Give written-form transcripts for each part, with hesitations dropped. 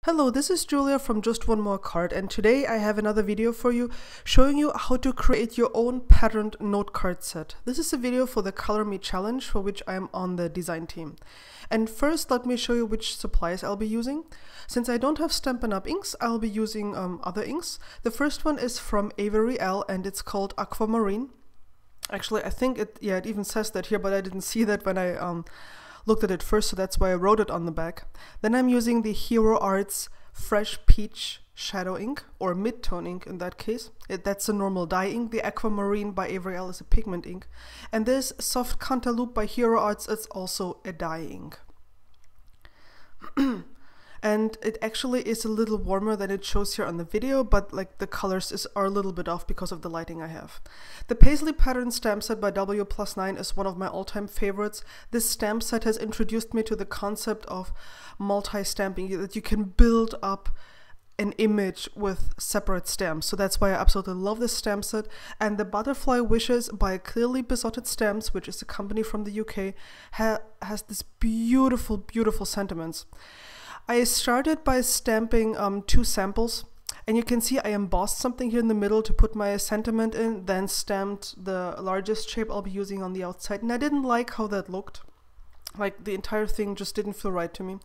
Hello, this is Julia from Just One More Card, and today I have another video for you showing you how to create your own patterned note card set. This is a video for the Color Me Challenge, for which I am on the design team. And first, let me show you which supplies I'll be using. Since I don't have Stampin' Up! Inks, I'll be using other inks. The first one is from Avery L, and it's called Aquamarine. Actually, I think it even says that here, but I didn't see that when I looked at it first, so that's why I wrote it on the back. Then I'm using the Hero Arts Fresh Peach Shadow Ink, or Mid-Tone ink in that case. That's a normal dye ink. The Aquamarine by Avery L is a pigment ink. And this Soft Cantaloupe by Hero Arts is also a dye ink. And it actually is a little warmer than it shows here on the video, but like the colors are a little bit off because of the lighting I have. The Paisley pattern stamp set by W+9 is one of my all-time favorites. This stamp set has introduced me to the concept of multi-stamping, that you can build up an image with separate stamps. So that's why I absolutely love this stamp set. And the Butterfly Wishes by Clearly Besotted Stamps, which is a company from the UK, has this beautiful, beautiful sentiments. I started by stamping 2 samples, and you can see I embossed something here in the middle to put my sentiment in, then stamped the largest shape I'll be using on the outside, and I didn't like how that looked. Like, the entire thing just didn't feel right to me.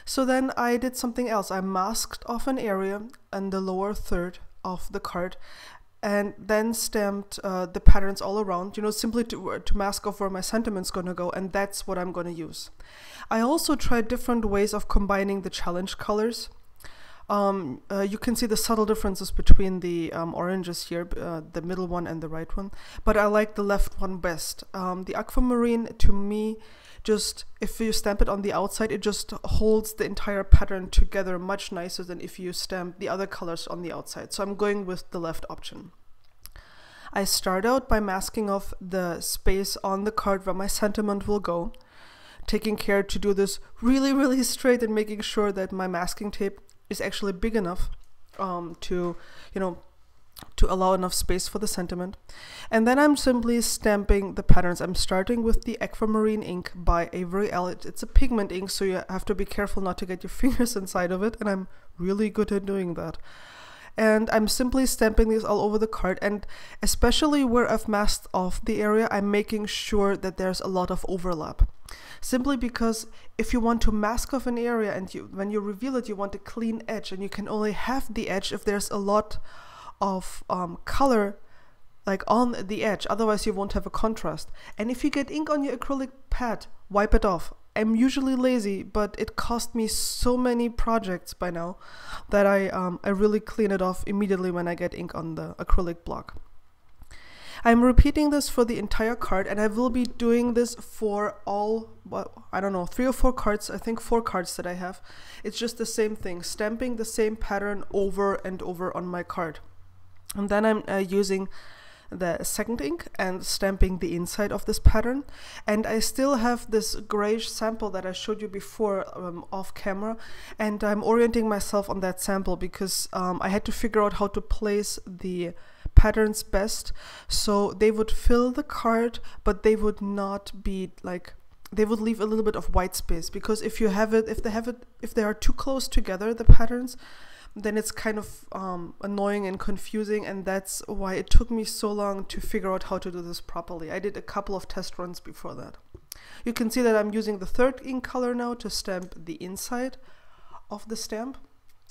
So then I did something else. I masked off an area in the lower third of the card, and then stamped the patterns all around, simply to mask off where my sentiment's gonna go, and that's what I'm gonna use. I also tried different ways of combining the challenge colors. You can see the subtle differences between the oranges here, the middle one and the right one, but I like the left one best. The Aquamarine, to me, just, if you stamp it on the outside, it just holds the entire pattern together much nicer than if you stamp the other colors on the outside. So I'm going with the left option. I start out by masking off the space on the card where my sentiment will go, taking care to do this really, really straight and making sure that my masking tape is actually big enough to allow enough space for the sentiment. And then I'm simply stamping the patterns. I'm starting with the Aquamarine ink by Avery L. It's a pigment ink, so you have to be careful not to get your fingers inside of it, and I'm really good at doing that. And I'm simply stamping these all over the card, and especially where I've masked off the area, I'm making sure that there's a lot of overlap. Simply because if you want to mask off an area and when you reveal it, you want a clean edge, and you can only have the edge if there's a lot of color like on the edge, otherwise you won't have a contrast. And if you get ink on your acrylic pad, wipe it off. I'm usually lazy, but it cost me so many projects by now that I really clean it off immediately when I get ink on the acrylic block. I'm repeating this for the entire card, and I will be doing this for all, I don't know, 3 or 4 cards, I think 4 cards that I have. It's just the same thing, stamping the same pattern over and over on my card. And then I'm using the second ink and stamping the inside of this pattern. And I still have this grayish sample that I showed you before off camera, and I'm orienting myself on that sample because I had to figure out how to place the patterns best so they would fill the card, but they would not be like, they would leave a little bit of white space, because if they are too close together, the patterns, then it's kind of annoying and confusing, and that's why it took me so long to figure out how to do this properly. I did a couple of test runs before that. You can see that I'm using the third ink color now to stamp the inside of the stamp,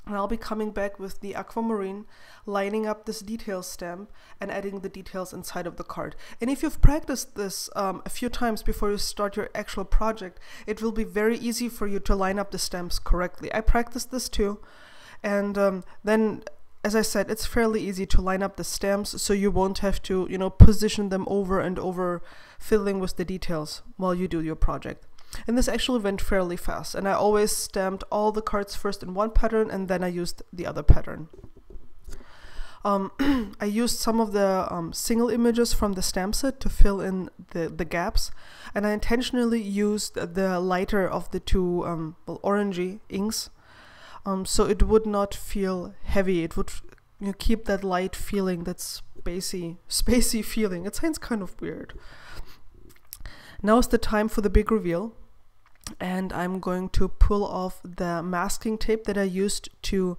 and I'll be coming back with the Aquamarine, lining up this detail stamp and adding the details inside of the card. And if you've practiced this a few times before you start your actual project, it will be very easy for you to line up the stamps correctly. I practiced this too. And then, as I said, it's fairly easy to line up the stamps, so you won't have to, position them over and over, filling with the details while you do your project. And this actually went fairly fast, and I always stamped all the cards first in one pattern, and then I used the other pattern. I used some of the single images from the stamp set to fill in the gaps, and I intentionally used the lighter of the 2 orangey inks, so it would not feel heavy. It would keep that light feeling, that spacey feeling. It sounds kind of weird. Now is the time for the big reveal. and I'm going to pull off the masking tape that I used to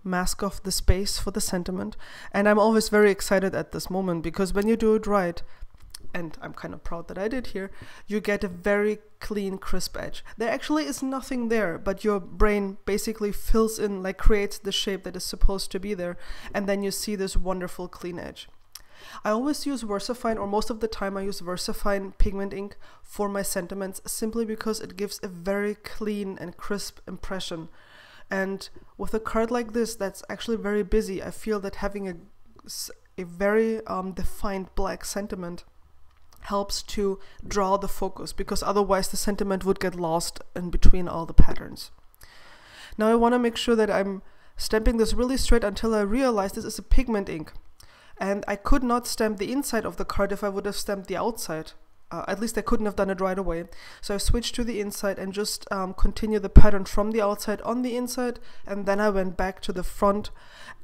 mask off the space for the sentiment. And I'm always very excited at this moment, because when you do it right, and I'm kind of proud that I did here, you get a very clean, crisp edge. There actually is nothing there, but your brain basically fills in, like creates the shape that is supposed to be there, and then you see this wonderful clean edge. I always use VersaFine, or most of the time I use VersaFine pigment ink for my sentiments, simply because it gives a very clean and crisp impression. And with a card like this that's actually very busy, I feel that having a very defined black sentiment helps to draw the focus, because otherwise the sentiment would get lost in between all the patterns. Now I want to make sure that I'm stamping this really straight until I realize this is a pigment ink, and I could not stamp the inside of the card if I would have stamped the outside. At least I couldn't have done it right away. So I switched to the inside and just continue the pattern from the outside on the inside, and then I went back to the front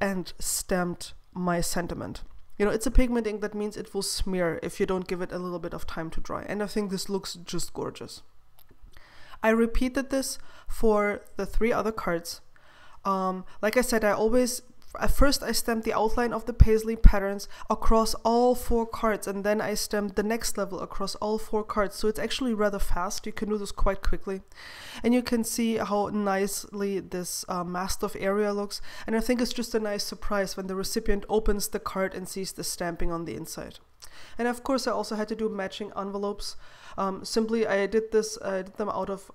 and stamped my sentiment. You know, it's a pigment ink, that means it will smear if you don't give it a little bit of time to dry. And I think this looks just gorgeous. I repeated this for the 3 other cards. Like I said, at first I stamped the outline of the Paisley patterns across all 4 cards, and then I stamped the next level across all 4 cards. So it's actually rather fast. You can do this quite quickly. And you can see how nicely this masked off area looks. And I think it's just a nice surprise when the recipient opens the card and sees the stamping on the inside. And of course I also had to do matching envelopes. Simply I did them out of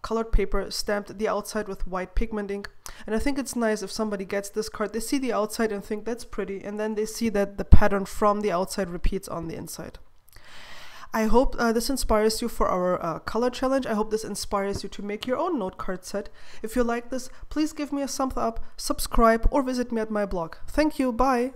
colored paper, stamped the outside with white pigment ink. And I think it's nice if somebody gets this card, they see the outside and think that's pretty, and then they see that the pattern from the outside repeats on the inside. I hope this inspires you for our color challenge. I hope this inspires you to make your own note card set. If you like this, please give me a thumbs up, subscribe, or visit me at my blog. Thank you, bye!